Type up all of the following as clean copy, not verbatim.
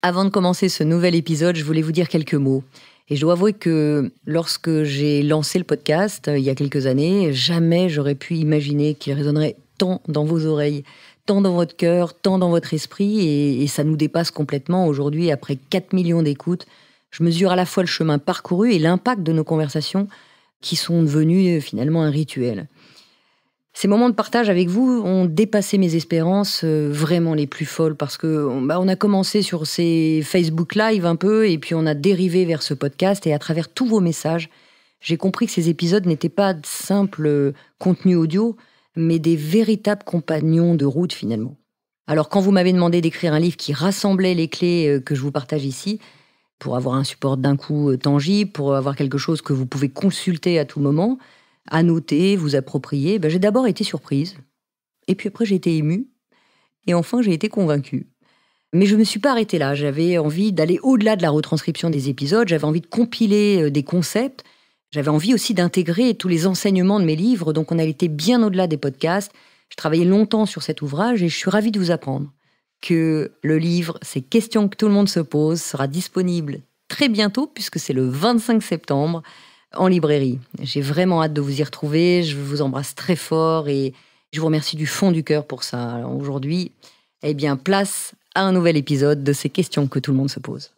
Avant de commencer ce nouvel épisode, je voulais vous dire quelques mots. Et je dois avouer que lorsque j'ai lancé le podcast, il y a quelques années, jamais j'aurais pu imaginer qu'il résonnerait tant dans vos oreilles, tant dans votre cœur, tant dans votre esprit. Et ça nous dépasse complètement. Aujourd'hui, après 4 millions d'écoutes, je mesure à la fois le chemin parcouru et l'impact de nos conversations qui sont devenues finalement un rituel. Ces moments de partage avec vous ont dépassé mes espérances vraiment les plus folles parce que on a commencé sur ces Facebook Live un peu et puis on a dérivé vers ce podcast et à travers tous vos messages, j'ai compris que ces épisodes n'étaient pas de simples contenus audio, mais des véritables compagnons de route finalement. Alors quand vous m'avez demandé d'écrire un livre qui rassemblait les clés que je vous partage ici, pour avoir un support d'un coup tangible, pour avoir quelque chose que vous pouvez consulter à tout moment, à noter, vous approprier, j'ai d'abord été surprise. Et puis après, j'ai été émue. Et enfin, j'ai été convaincue. Mais je ne me suis pas arrêtée là. J'avais envie d'aller au-delà de la retranscription des épisodes. J'avais envie de compiler des concepts. J'avais envie aussi d'intégrer tous les enseignements de mes livres. Donc, on a été bien au-delà des podcasts. Je travaillais longtemps sur cet ouvrage et je suis ravie de vous apprendre que le livre, ces questions que tout le monde se pose, sera disponible très bientôt, puisque c'est le 25 septembre, en librairie. J'ai vraiment hâte de vous y retrouver. Je vous embrasse très fort et je vous remercie du fond du cœur pour ça. Alors aujourd'hui, place à un nouvel épisode de ces questions que tout le monde se pose.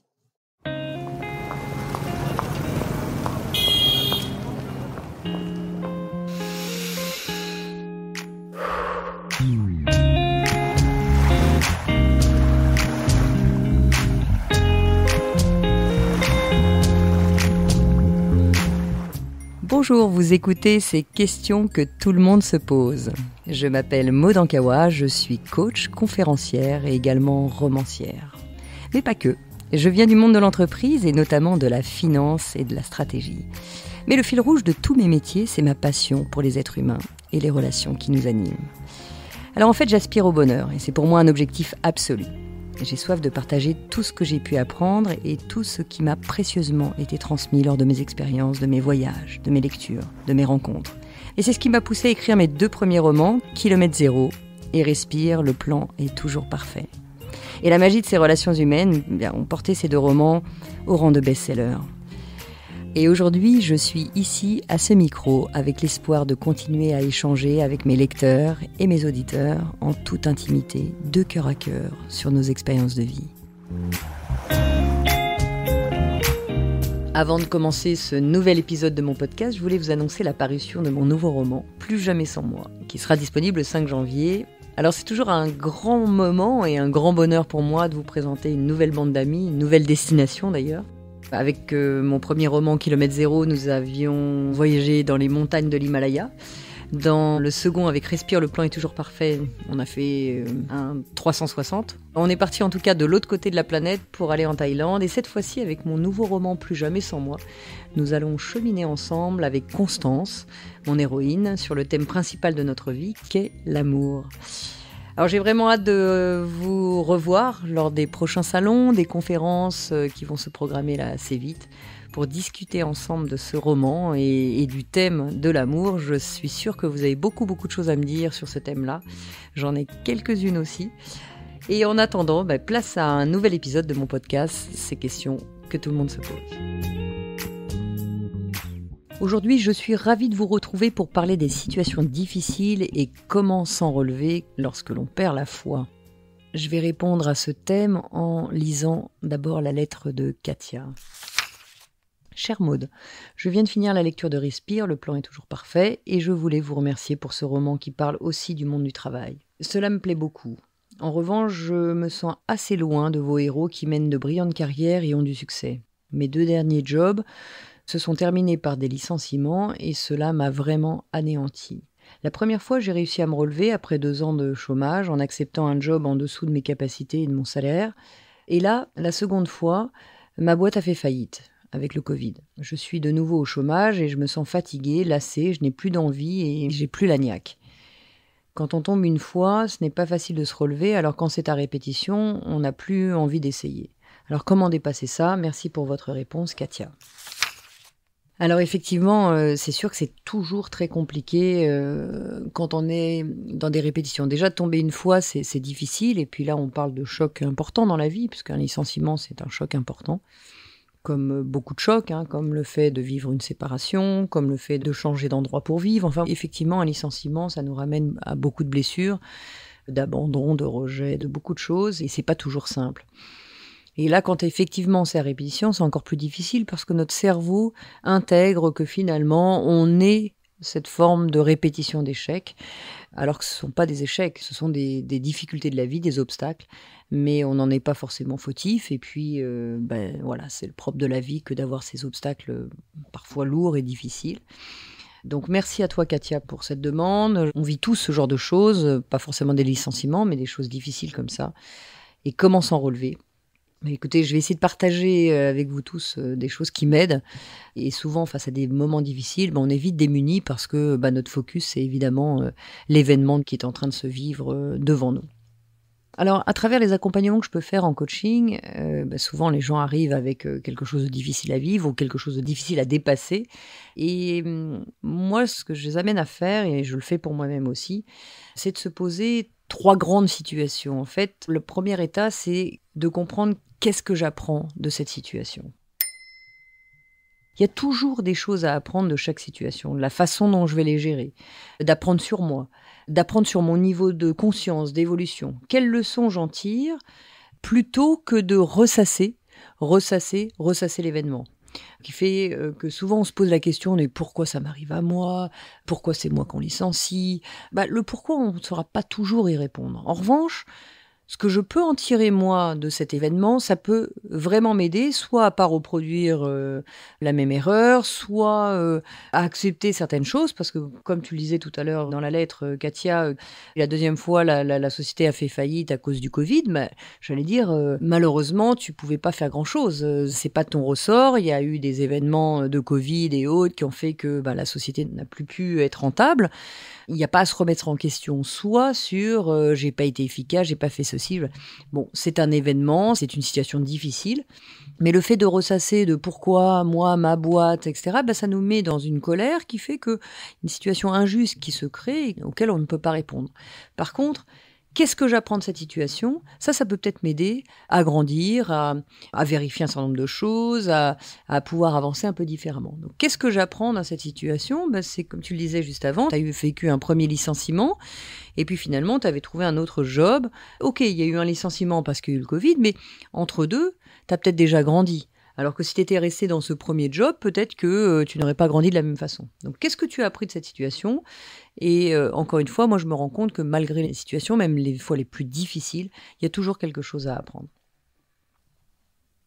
Bonjour, vous écoutez ces questions que tout le monde se pose. Je m'appelle Maud Ankawa, je suis coach, conférencière et également romancière. Mais pas que. Je viens du monde de l'entreprise et notamment de la finance et de la stratégie. Mais le fil rouge de tous mes métiers, c'est ma passion pour les êtres humains et les relations qui nous animent. Alors en fait, j'aspire au bonheur et c'est pour moi un objectif absolu. J'ai soif de partager tout ce que j'ai pu apprendre et tout ce qui m'a précieusement été transmis lors de mes expériences, de mes voyages, de mes lectures, de mes rencontres. Et c'est ce qui m'a poussé à écrire mes 2 premiers romans, Kilomètre Zéro et Respire, le plan est toujours parfait. Et la magie de ces relations humaines ont porté ces 2 romans au rang de best-seller. Et aujourd'hui, je suis ici, à ce micro, avec l'espoir de continuer à échanger avec mes lecteurs et mes auditeurs en toute intimité, de cœur à cœur, sur nos expériences de vie. Avant de commencer ce nouvel épisode de mon podcast, je voulais vous annoncer la parution de mon nouveau roman, Plus jamais sans moi, qui sera disponible le 5 janvier. Alors c'est toujours un grand moment et un grand bonheur pour moi de vous présenter une nouvelle bande d'amis, une nouvelle destination d'ailleurs. Avec mon premier roman, Kilomètre Zéro, nous avions voyagé dans les montagnes de l'Himalaya. Dans le second, avec Respire, le plan est toujours parfait, on a fait un 360. On est parti en tout cas de l'autre côté de la planète pour aller en Thaïlande. Et cette fois-ci, avec mon nouveau roman, Plus jamais sans moi, nous allons cheminer ensemble avec Constance, mon héroïne, sur le thème principal de notre vie, qu'est l'amour. Alors j'ai vraiment hâte de vous revoir lors des prochains salons, des conférences qui vont se programmer là assez vite pour discuter ensemble de ce roman et du thème de l'amour. Je suis sûre que vous avez beaucoup de choses à me dire sur ce thème-là. J'en ai quelques-unes aussi. Et en attendant, place à un nouvel épisode de mon podcast, ces questions que tout le monde se pose. Aujourd'hui, je suis ravie de vous retrouver pour parler des situations difficiles et comment s'en relever lorsque l'on perd la foi. Je vais répondre à ce thème en lisant d'abord la lettre de Katia. Chère Maud, je viens de finir la lecture de Respire, le plan est toujours parfait, et je voulais vous remercier pour ce roman qui parle aussi du monde du travail. Cela me plaît beaucoup. En revanche, je me sens assez loin de vos héros qui mènent de brillantes carrières et ont du succès. Mes 2 derniers jobs se sont terminés par des licenciements et cela m'a vraiment anéanti. La première fois, j'ai réussi à me relever après 2 ans de chômage en acceptant un job en dessous de mes capacités et de mon salaire. Et là, la seconde fois, ma boîte a fait faillite avec le Covid. Je suis de nouveau au chômage et je me sens fatiguée, lassée, je n'ai plus d'envie et j'ai plus la niaque. Quand on tombe une fois, ce n'est pas facile de se relever, alors quand c'est à répétition, on n'a plus envie d'essayer. Alors comment dépasser ça ? Merci pour votre réponse, Katia. Alors effectivement, c'est sûr que c'est toujours très compliqué, quand on est dans des répétitions. Déjà tomber une fois, c'est difficile et puis là, on parle de choc important dans la vie puisqu'un licenciement, c'est un choc important. Comme, beaucoup de chocs, hein, comme le fait de vivre une séparation, comme le fait de changer d'endroit pour vivre. Enfin, effectivement, un licenciement, ça nous ramène à beaucoup de blessures, d'abandon, de rejet, de beaucoup de choses et c'est pas toujours simple. Et là, quand effectivement c'est à répétition, c'est encore plus difficile parce que notre cerveau intègre que finalement on est cette forme de répétition d'échecs, alors que ce ne sont pas des échecs, ce sont des difficultés de la vie, des obstacles, mais on n'en est pas forcément fautif. Et puis, voilà, c'est le propre de la vie que d'avoir ces obstacles parfois lourds et difficiles. Donc merci à toi Katia pour cette demande. On vit tous ce genre de choses, pas forcément des licenciements, mais des choses difficiles comme ça. Et comment s'en relever? Mais écoutez, je vais essayer de partager, avec vous tous, des choses qui m'aident et souvent face à des moments difficiles, on est vite démunis parce que, notre focus, c'est évidemment, l'événement qui est en train de se vivre, devant nous. Alors à travers les accompagnements que je peux faire en coaching, souvent les gens arrivent avec, quelque chose de difficile à vivre ou quelque chose de difficile à dépasser et moi ce que je les amène à faire et je le fais pour moi-même aussi, c'est de se poser 3 grandes situations. En fait, le premier état, c'est de comprendre qu'est-ce que j'apprends de cette situation? Il y a toujours des choses à apprendre de chaque situation, la façon dont je vais les gérer, d'apprendre sur moi, d'apprendre sur mon niveau de conscience, d'évolution. Quelles leçons j'en tire plutôt que de ressasser l'événement. Qui fait que souvent on se pose la question mais pourquoi ça m'arrive à moi? Pourquoi c'est moi qu'on licencie? Le pourquoi on ne saura pas toujours y répondre. En revanche, ce que je peux en tirer moi de cet événement, ça peut vraiment m'aider, soit à pas reproduire, la même erreur, soit, à accepter certaines choses parce que comme tu le disais tout à l'heure dans la lettre, Katia, la deuxième fois la société a fait faillite à cause du covid, j'allais dire, malheureusement tu pouvais pas faire grand chose, c'est pas de ton ressort. Il y a eu des événements, de covid et autres qui ont fait que, la société n'a plus pu être rentable. Il n'y a pas à se remettre en question soi sur, «J'ai pas été efficace, j'ai pas fait ceci». Bon, c'est un événement, c'est une situation difficile, mais le fait de ressasser de pourquoi moi, ma boîte et cetera, ça nous met dans une colère qui fait que une situation injuste qui se crée et auquel on ne peut pas répondre. Par contre, qu'est-ce que j'apprends de cette situation? Ça peut peut-être m'aider à grandir, à vérifier un certain nombre de choses, à pouvoir avancer un peu différemment. Donc qu'est-ce que j'apprends dans cette situation? C'est comme tu le disais juste avant, tu as vécu un premier licenciement et puis finalement tu avais trouvé un autre job. OK, il y a eu un licenciement parce qu'il y a eu le covid, mais entre deux, tu as peut-être déjà grandi. Alors que si tu étais resté dans ce premier job, peut-être que, tu n'aurais pas grandi de la même façon. Donc qu'est-ce que tu as appris de cette situation? Et encore une fois, moi je me rends compte que malgré les situations, même les fois les plus difficiles, il y a toujours quelque chose à apprendre.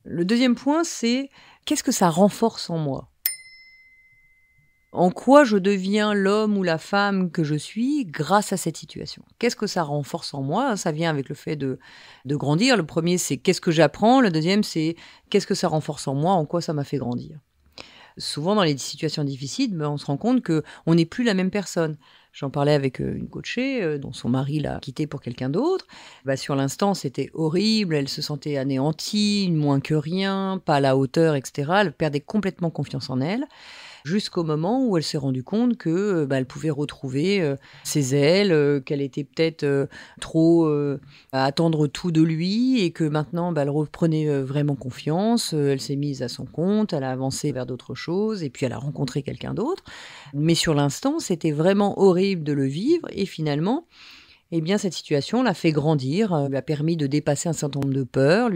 Le deuxième point, c'est qu'est-ce que ça renforce en moi? En quoi je deviens l'homme ou la femme que je suis grâce à cette situation? Qu'est-ce que ça renforce en moi? Ça vient avec le fait de grandir. Le premier, c'est qu'est-ce que j'apprends? Le deuxième, c'est qu'est-ce que ça renforce en moi? En quoi ça m'a fait grandir? Souvent, dans les situations difficiles, on se rend compte qu'on n'est plus la même personne. J'en parlais avec une coachée dont son mari l'a quittée pour quelqu'un d'autre. Sur l'instant, c'était horrible. Elle se sentait anéantie, moins que rien, pas à la hauteur, etc. Elle perdait complètement confiance en elle. Jusqu'au moment où elle s'est rendue compte que, elle pouvait retrouver, ses ailes, qu'elle était peut-être, trop, à attendre tout de lui et que maintenant, elle reprenait, vraiment confiance, elle s'est mise à son compte, elle a avancé vers d'autres choses et puis elle a rencontré quelqu'un d'autre. Mais sur l'instant, c'était vraiment horrible de le vivre et finalement, cette situation l'a fait grandir, lui a permis de dépasser un certain nombre de peurs,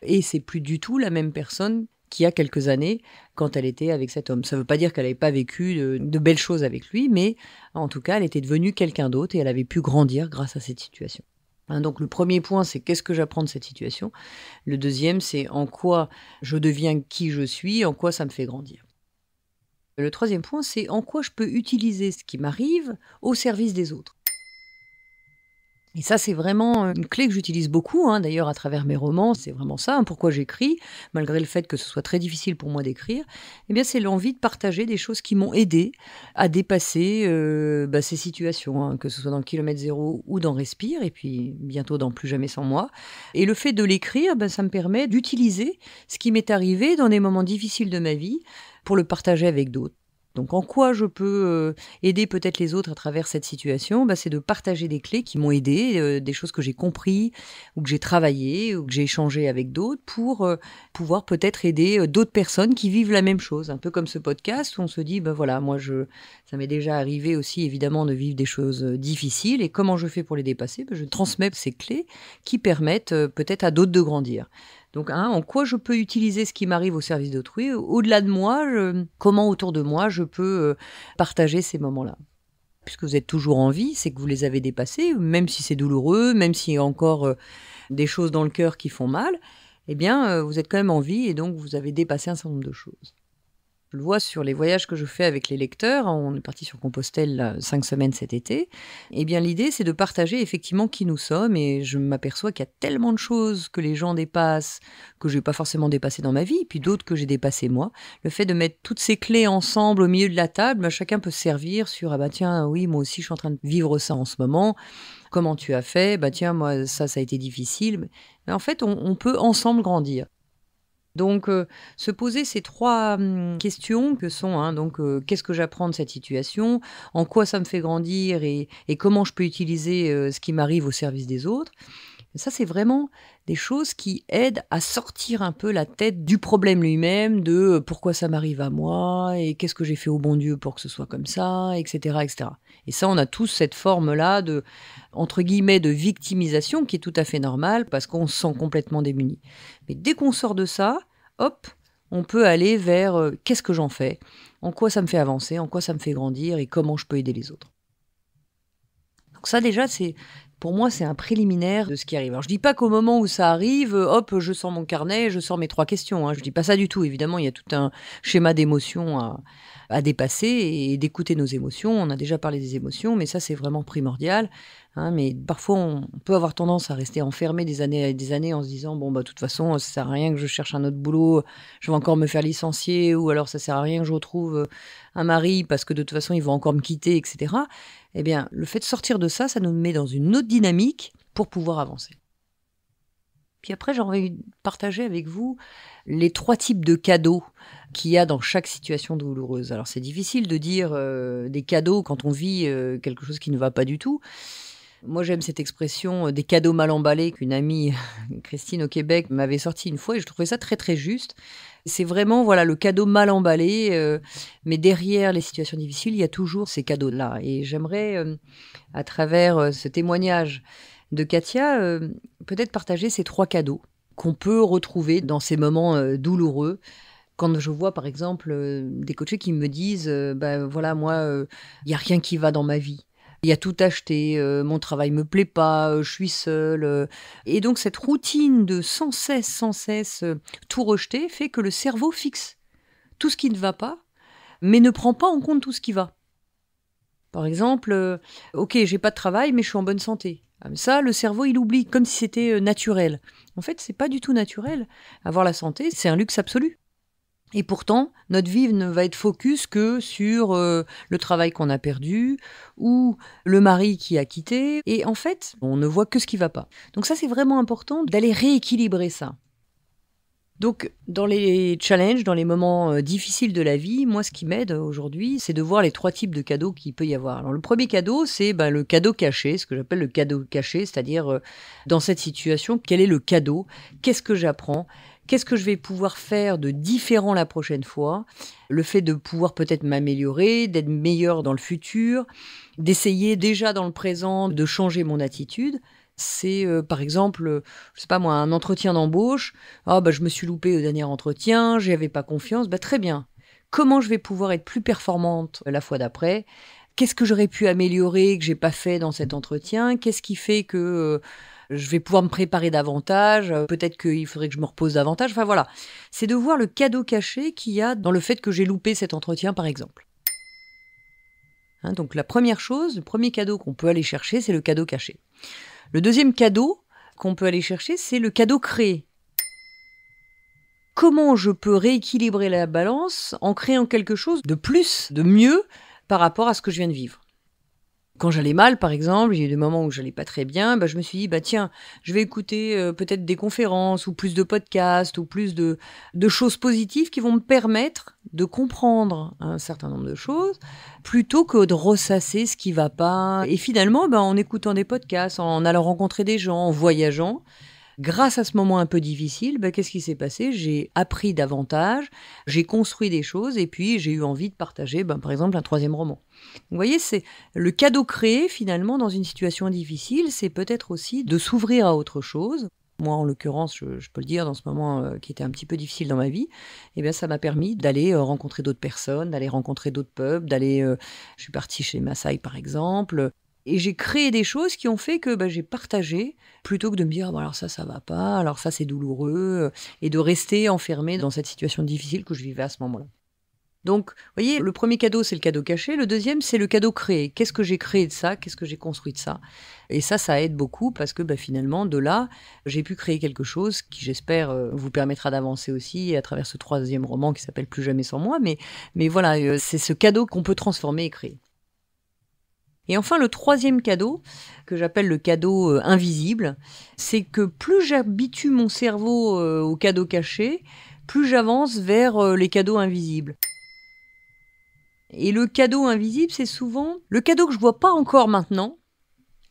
et c'est plus du tout la même personne qu'il y a quelques années quand elle était avec cet homme. Ça ne veut pas dire qu'elle n'avait pas vécu de belles choses avec lui, mais en tout cas, elle était devenue quelqu'un d'autre et elle avait pu grandir grâce à cette situation. Donc le premier point, c'est qu'est-ce que j'apprends de cette situation? Le deuxième, c'est en quoi je deviens qui je suis, en quoi ça me fait grandir. Le troisième point, c'est en quoi je peux utiliser ce qui m'arrive au service des autres. Et ça, c'est vraiment une clé que j'utilise beaucoup, d'ailleurs à travers mes romans, c'est vraiment ça, pourquoi j'écris, malgré le fait que ce soit très difficile pour moi d'écrire, eh bien c'est l'envie de partager des choses qui m'ont aidé à dépasser ces situations, que ce soit dans Kilomètre Zéro ou dans Respire, et puis bientôt dans Plus jamais sans moi. Et le fait de l'écrire, ça me permet d'utiliser ce qui m'est arrivé dans des moments difficiles de ma vie pour le partager avec d'autres. Donc en quoi je peux aider peut-être les autres à travers cette situation, c'est de partager des clés qui m'ont aidé, des choses que j'ai compris ou que j'ai travaillé ou que j'ai échangé avec d'autres pour pouvoir peut-être aider d'autres personnes qui vivent la même chose. Un peu comme ce podcast où on se dit, voilà, ça m'est déjà arrivé aussi évidemment de vivre des choses difficiles et comment je fais pour les dépasser, je transmets ces clés qui permettent peut-être à d'autres de grandir. Donc, en quoi je peux utiliser ce qui m'arrive au service d'autrui, au-delà de moi, comment autour de moi je peux partager ces moments-là. Puisque vous êtes toujours en vie, c'est que vous les avez dépassés, même si c'est douloureux, même s'il y a encore des choses dans le cœur qui font mal, eh bien, vous êtes quand même en vie et donc vous avez dépassé un certain nombre de choses. Je le vois sur les voyages que je fais avec les lecteurs. On est parti sur Compostelle 5 semaines cet été. Eh bien, l'idée, c'est de partager effectivement qui nous sommes. Et je m'aperçois qu'il y a tellement de choses que les gens dépassent, que je n'ai pas forcément dépassé dans ma vie, puis d'autres que j'ai dépassées moi. Le fait de mettre toutes ces clés ensemble au milieu de la table, chacun peut se servir sur « tiens, oui, moi aussi, je suis en train de vivre ça en ce moment. Comment tu as fait ? Tiens, moi, ça a été difficile. » Mais en fait, on peut ensemble grandir. Donc, se poser ces 3 questions que sont, qu'est-ce que j'apprends de cette situation ? En quoi ça me fait grandir et comment je peux utiliser ce qui m'arrive au service des autres ? Ça, c'est vraiment des choses qui aident à sortir un peu la tête du problème lui-même, de pourquoi ça m'arrive à moi et qu'est-ce que j'ai fait au bon Dieu pour que ce soit comme ça, etc., etc. Et ça, on a tous cette forme-là de, entre guillemets, de victimisation qui est tout à fait normale parce qu'on se sent complètement démuni. Mais dès qu'on sort de ça, hop, on peut aller vers qu'est-ce que j'en fais, en quoi ça me fait avancer, en quoi ça me fait grandir et comment je peux aider les autres. Donc ça déjà, pour moi, c'est un préliminaire de ce qui arrive. Alors je dis pas qu'au moment où ça arrive, hop, je sors mon carnet, je sors mes 3 questions. Je dis pas ça du tout. Évidemment, il y a tout un schéma d'émotions à dépasser et d'écouter nos émotions. On a déjà parlé des émotions, mais ça, c'est vraiment primordial. Mais parfois, on peut avoir tendance à rester enfermé des années et des années en se disant de toute façon, ça sert à rien que je cherche un autre boulot, je vais encore me faire licencier, ou alors ça sert à rien que je retrouve un mari parce que de toute façon, il va encore me quitter, etc. Eh bien, le fait de sortir de ça, ça nous met dans une autre dynamique pour pouvoir avancer. Puis après, j'ai envie de partager avec vous les 3 types de cadeaux qu'il y a dans chaque situation douloureuse. Alors, c'est difficile de dire des cadeaux quand on vit quelque chose qui ne va pas du tout. Moi, j'aime cette expression des cadeaux mal emballés qu'une amie, Christine au Québec, m'avait sorti une fois et je trouvais ça très très juste. C'est vraiment le cadeau mal emballé, mais derrière les situations difficiles, il y a toujours ces cadeaux-là. Et j'aimerais, à travers ce témoignage de Katia, peut-être partager ces 3 cadeaux qu'on peut retrouver dans ces moments douloureux. Quand je vois, par exemple, des coachés qui me disent moi, il n'y a rien qui va dans ma vie. Il y a tout acheté, mon travail me plaît pas, je suis seule. Et donc cette routine de sans cesse tout rejeter fait que le cerveau fixe tout ce qui ne va pas, mais ne prend pas en compte tout ce qui va. Par exemple, ok, j'ai pas de travail, mais je suis en bonne santé. Ça, le cerveau, il oublie, comme si c'était naturel. En fait, c'est pas du tout naturel. Avoir la santé, c'est un luxe absolu. Et pourtant, notre vie ne va être focus que sur le travail qu'on a perdu ou le mari qui a quitté. Et en fait, on ne voit que ce qui ne va pas. Donc ça, c'est vraiment important d'aller rééquilibrer ça. Donc, dans les challenges, dans les moments difficiles de la vie, moi, ce qui m'aide aujourd'hui, c'est de voir les 3 types de cadeaux qu'il peut y avoir. Alors, le premier cadeau, c'est le cadeau caché, ce que j'appelle le cadeau caché, c'est-à-dire, dans cette situation, quel est le cadeau ? Qu'est-ce que j'apprends ? Qu'est-ce que je vais pouvoir faire de différent la prochaine fois ? Le fait de pouvoir peut-être m'améliorer, d'être meilleur dans le futur, d'essayer déjà dans le présent de changer mon attitude. C'est par exemple, je sais pas moi, un entretien d'embauche. Je me suis loupée au dernier entretien, j'y avais pas confiance. Très bien. Comment je vais pouvoir être plus performante la fois d'après ? Qu'est-ce que j'aurais pu améliorer que j'ai pas fait dans cet entretien ? Qu'est-ce qui fait que je vais pouvoir me préparer davantage ? Peut-être qu'il faudrait que je me repose davantage. Enfin voilà, c'est de voir le cadeau caché qu'il y a dans le fait que j'ai loupé cet entretien, par exemple. Donc la première chose, le premier cadeau qu'on peut aller chercher, c'est le cadeau caché. Le deuxième cadeau qu'on peut aller chercher, c'est le cadeau créé. Comment je peux rééquilibrer la balance en créant quelque chose de plus, de mieux par rapport à ce que je viens de vivre. Quand j'allais mal, par exemple, il y a eu des moments où j'allais pas très bien, je me suis dit, tiens, je vais écouter peut-être des conférences ou plus de podcasts ou plus de choses positives qui vont me permettre de comprendre un certain nombre de choses plutôt que de ressasser ce qui va pas. Et finalement, en écoutant des podcasts, en allant rencontrer des gens, en voyageant, grâce à ce moment un peu difficile, qu'est-ce qui s'est passé ? J'ai appris davantage, j'ai construit des choses et puis j'ai eu envie de partager, par exemple, un 3e roman. Vous voyez, c'est le cadeau créé finalement dans une situation difficile, c'est peut-être aussi de s'ouvrir à autre chose. Moi, en l'occurrence, je peux le dire, dans ce moment qui était un petit peu difficile dans ma vie, ça m'a permis d'aller rencontrer d'autres personnes, d'aller rencontrer d'autres peuples, je suis partie chez Maasai par exemple. Et j'ai créé des choses qui ont fait que j'ai partagé, plutôt que de me dire alors ça va pas, alors ça c'est douloureux, et de rester enfermée dans cette situation difficile que je vivais à ce moment-là. Donc, vous voyez, le premier cadeau, c'est le cadeau caché. Le deuxième, c'est le cadeau créé. Qu'est-ce que j'ai créé de ça ? Qu'est-ce que j'ai construit de ça ? Et ça aide beaucoup parce que finalement, de là, j'ai pu créer quelque chose qui, j'espère, vous permettra d'avancer aussi à travers ce 3e roman qui s'appelle Plus jamais sans moi. Mais voilà, c'est ce cadeau qu'on peut transformer et créer. Et enfin, le 3e cadeau, que j'appelle le cadeau invisible, c'est que plus j'habitue mon cerveau aux cadeaux cachés, plus j'avance vers les cadeaux invisibles. Et le cadeau invisible, c'est souvent le cadeau que je ne vois pas encore maintenant,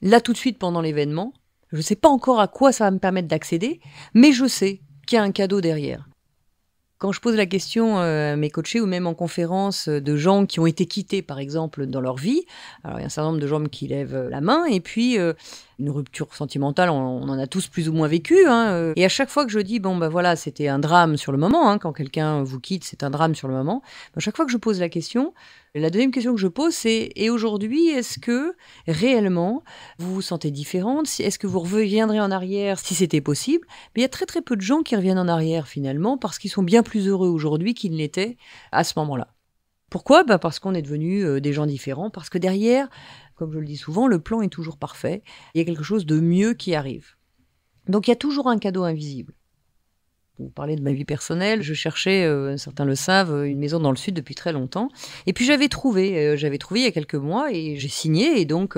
là tout de suite pendant l'événement. Je ne sais pas encore à quoi ça va me permettre d'accéder, mais je sais qu'il y a un cadeau derrière. Quand je pose la question à mes coachés ou même en conférence de gens qui ont été quittés, par exemple, dans leur vie, alors il y a un certain nombre de gens qui lèvent la main, et puis une rupture sentimentale, on en a tous plus ou moins vécu. Et à chaque fois que je dis, voilà, c'était un drame sur le moment, quand quelqu'un vous quitte, c'est un drame sur le moment, à chaque fois que je pose la question, la deuxième question que je pose, c'est « Et aujourd'hui, est-ce que réellement vous vous sentez différente ? Est-ce que vous reviendrez en arrière si c'était possible ?» Mais il y a très très peu de gens qui reviennent en arrière finalement parce qu'ils sont bien plus heureux aujourd'hui qu'ils ne l'étaient à ce moment-là. Pourquoi ? Parce qu'on est devenus des gens différents, parce que derrière, comme je le dis souvent, le plan est toujours parfait. Il y a quelque chose de mieux qui arrive. Donc il y a toujours un cadeau invisible. Pour vous parler de ma vie personnelle, je cherchais, certains le savent, une maison dans le sud depuis très longtemps. Et puis j'avais trouvé il y a quelques mois et j'ai signé. Et donc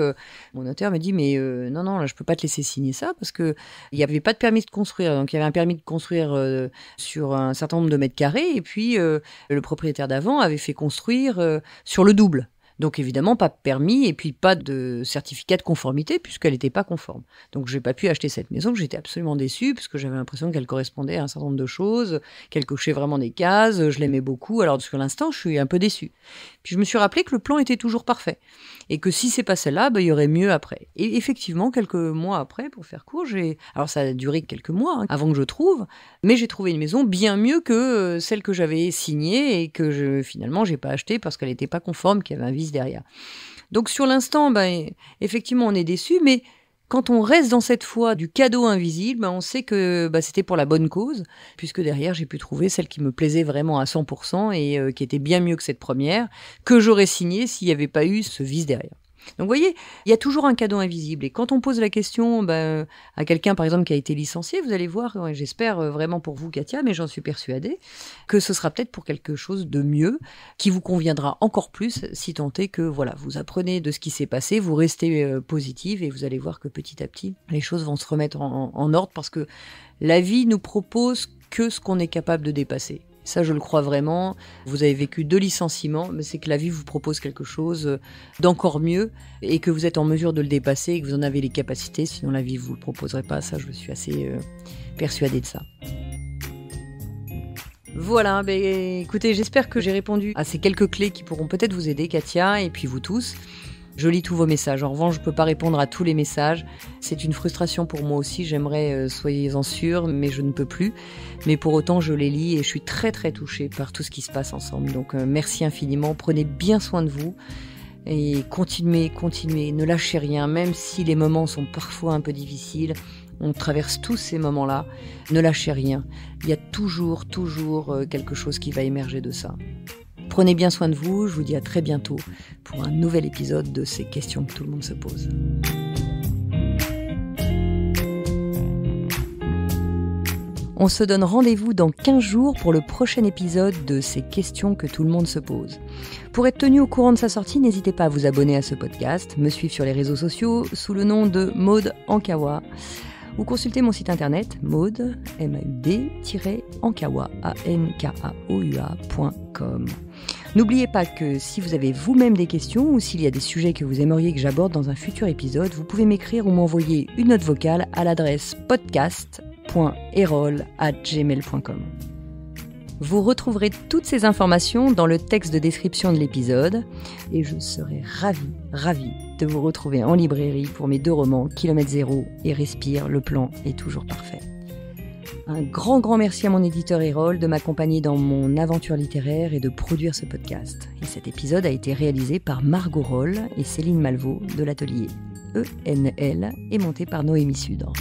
mon notaire me dit mais non, là, je peux pas te laisser signer ça parce que il n'y avait pas de permis de construire. Donc il y avait un permis de construire sur un certain nombre de mètres carrés. Et puis le propriétaire d'avant avait fait construire sur le double. Donc évidemment, pas de permis et puis pas de certificat de conformité puisqu'elle n'était pas conforme. Donc je n'ai pas pu acheter cette maison, j'étais absolument déçue parce que j'avais l'impression qu'elle correspondait à un certain nombre de choses, qu'elle cochait vraiment des cases, je l'aimais beaucoup. Alors sur l'instant, je suis un peu déçue. Puis je me suis rappelé que le plan était toujours parfait et que si c'est pas celle-là, il y aurait mieux après. Et effectivement, quelques mois après, pour faire court, alors ça a duré quelques mois avant que je trouve, mais j'ai trouvé une maison bien mieux que celle que j'avais signée et que finalement j'ai pas achetée parce qu'elle n'était pas conforme, qu'il y avait un vice derrière. Donc sur l'instant, effectivement, on est déçu, mais quand on reste dans cette foi du cadeau invisible, on sait que c'était pour la bonne cause, puisque derrière, j'ai pu trouver celle qui me plaisait vraiment à 100% et qui était bien mieux que cette première, que j'aurais signée s'il n'y avait pas eu ce vice derrière. Donc vous voyez, il y a toujours un cadeau invisible. Et quand on pose la question à quelqu'un, par exemple, qui a été licencié, vous allez voir, j'espère vraiment pour vous, Katia, mais j'en suis persuadée, que ce sera peut-être pour quelque chose de mieux, qui vous conviendra encore plus, si tant est que voilà, vous apprenez de ce qui s'est passé, vous restez positive et vous allez voir que petit à petit, les choses vont se remettre en ordre parce que la vie nous propose que ce qu'on est capable de dépasser. Ça, je le crois vraiment. Vous avez vécu 2 licenciements, mais c'est que la vie vous propose quelque chose d'encore mieux et que vous êtes en mesure de le dépasser et que vous en avez les capacités. Sinon, la vie ne vous le proposerait pas. Ça, je suis assez persuadée de ça. Voilà, écoutez, j'espère que j'ai répondu à ces quelques clés qui pourront peut-être vous aider, Katia, et puis vous tous. Je lis tous vos messages. En revanche, je ne peux pas répondre à tous les messages. C'est une frustration pour moi aussi. J'aimerais, soyez-en sûrs, mais je ne peux plus. Mais pour autant, je les lis et je suis très très touchée par tout ce qui se passe ensemble. Donc merci infiniment. Prenez bien soin de vous et continuez. Ne lâchez rien, même si les moments sont parfois un peu difficiles. On traverse tous ces moments-là. Ne lâchez rien. Il y a toujours quelque chose qui va émerger de ça. Prenez bien soin de vous, je vous dis à très bientôt pour un nouvel épisode de ces questions que tout le monde se pose. On se donne rendez-vous dans 15 jours pour le prochain épisode de ces questions que tout le monde se pose. Pour être tenu au courant de sa sortie, n'hésitez pas à vous abonner à ce podcast, me suivre sur les réseaux sociaux sous le nom de Maud Ankawa ou consulter mon site internet maud, MAUD-ankawa, ANKAOUA.com. N'oubliez pas que si vous avez vous-même des questions ou s'il y a des sujets que vous aimeriez que j'aborde dans un futur épisode, vous pouvez m'écrire ou m'envoyer une note vocale à l'adresse podcast.erol@gmail.com. Vous retrouverez toutes ces informations dans le texte de description de l'épisode et je serai ravie de vous retrouver en librairie pour mes 2 romans, Kilomètre Zéro et Respire, le plan est toujours parfait. Un grand merci à mon éditeur Erol de m'accompagner dans mon aventure littéraire et de produire ce podcast. Et cet épisode a été réalisé par Margot Roll et Céline Malvaux de l'atelier ENL et monté par Noémie Sudre.